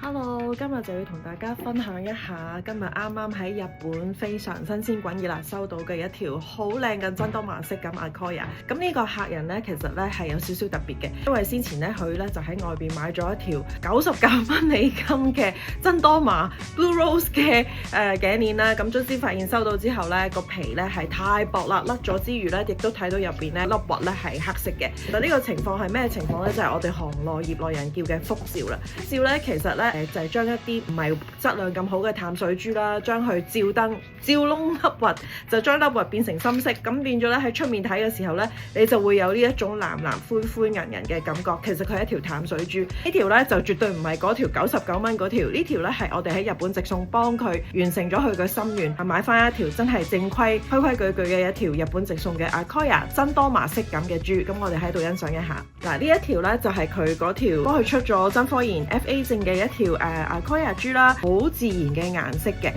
Hello，今日就要同大家分享一下今日啱啱喺日本非常新鮮滾熱辣收到嘅一條好靚嘅真多瑪色感 Akoya。咁呢個客人呢，其實呢係有少少特別嘅，因為先前呢，佢呢就喺外邊買咗一條$99嘅真多瑪 Blue Rose 嘅頸鏈啦。咁卒之發現收到之後呢，個皮呢係太薄啦，甩咗之餘呢，亦都睇到入邊呢粒核呢係黑色嘅。其實呢個情況係咩情況呢？就係我哋行內業內人叫嘅輻照啦。照呢其實呢。就係將一啲唔係質量咁好嘅淡水珠啦，將佢照燈照窿粒核，就將粒核變成深色，咁變咗咧喺出面睇嘅時候咧，你就會有呢一種藍藍灰灰銀銀嘅感覺。其實佢係一條淡水珠，呢條咧就絕對唔係嗰條$99嗰條，呢條咧係我哋喺日本直送幫佢完成咗佢嘅心願，係買翻一條真係正規規規矩矩嘅一條日本直送嘅 Akoya 真多瑪色感嘅珠。咁我哋喺度欣賞一下。嗱，呢一條咧就係佢嗰條幫佢出咗真科研 FA 證嘅一條Akoya 珠啦，好自然嘅顏色嘅。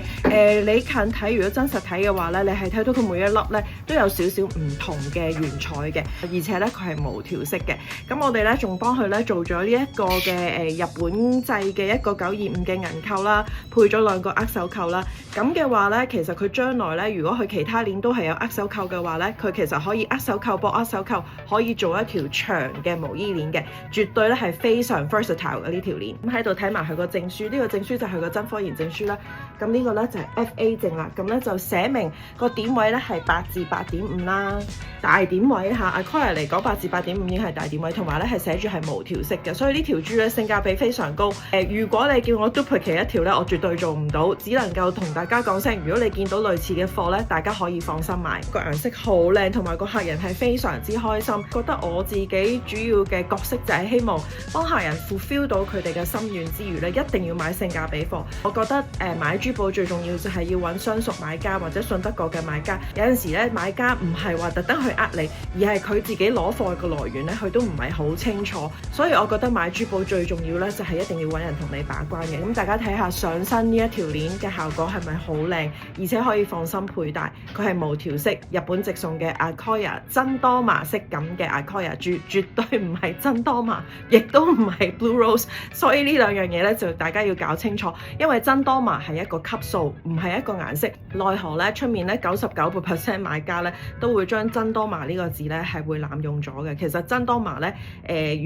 你近睇如果真實睇嘅話咧，你係睇到佢每一粒咧都有少少唔同嘅原彩嘅，而且咧佢係無調色嘅。咁我哋咧仲幫佢咧做咗呢一個嘅日本製嘅一個925嘅銀扣啦，配咗2個握手扣啦。咁嘅話咧，其實佢將來咧，如果佢其他鏈都係有握手扣嘅話咧，佢其實可以握手扣駁握手扣，可以做一條長嘅毛衣鏈嘅，絕對咧係非常 versatile 嘅呢條鏈。咁喺度睇埋佢個證書，呢個證書就係佢個真科研證書啦。咁呢個咧就係 FA 證啦。咁咧就寫明個點位咧係8至8.5啦，大點位嚇。Akoya 嚟講8至8.5已經係大點位，同埋咧係寫住係無調色嘅，所以呢條珠咧性價比非常高。如果你叫我 duplicate 一條咧，我絕對做唔到，只能夠同大家講聲，如果你見到類似嘅貨咧，大家可以放心買。個顏色好靚，同埋個客人係非常之開心，覺得我自己主要嘅角色就係希望幫客人 fulfill 到佢哋嘅心願之餘咧，一定要買性價比貨。我覺得買珠寶最重要就係要揾相熟買家或者信得過嘅買家。有陣時咧，買家唔係話特登去你，而係佢自己攞貨嘅來源咧，佢都唔係好清楚。所以我覺得買珠寶最重要咧，就係一定要揾人同你把關嘅。咁大家睇下上身呢一條鏈嘅效果係咪好靚，而且可以放心佩戴。佢係無調色，日本直送嘅 Akoya 真多瑪色感嘅 Akoya 珠，絕對唔係真多瑪，亦都唔係 Blue Rose。所以呢兩樣嘢咧，就大家要搞清楚，因為真多瑪係一個級數，唔係一個顏色。奈何咧出面咧99% 買家咧都會將真多瑪呢個字咧係會濫用咗嘅。其實真多瑪咧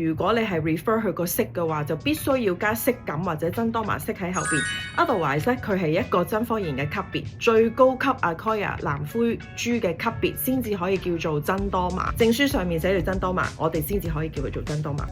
如果你係 refer 佢個色嘅話，就必須要加色感或者真多瑪色喺後邊。Otherwise 咧，佢係一個真科研嘅級別，最高級 Akoya 藍灰珠嘅級別先至可以叫做真多瑪。證書上面寫住真多瑪，我哋先至可以叫佢做真多瑪。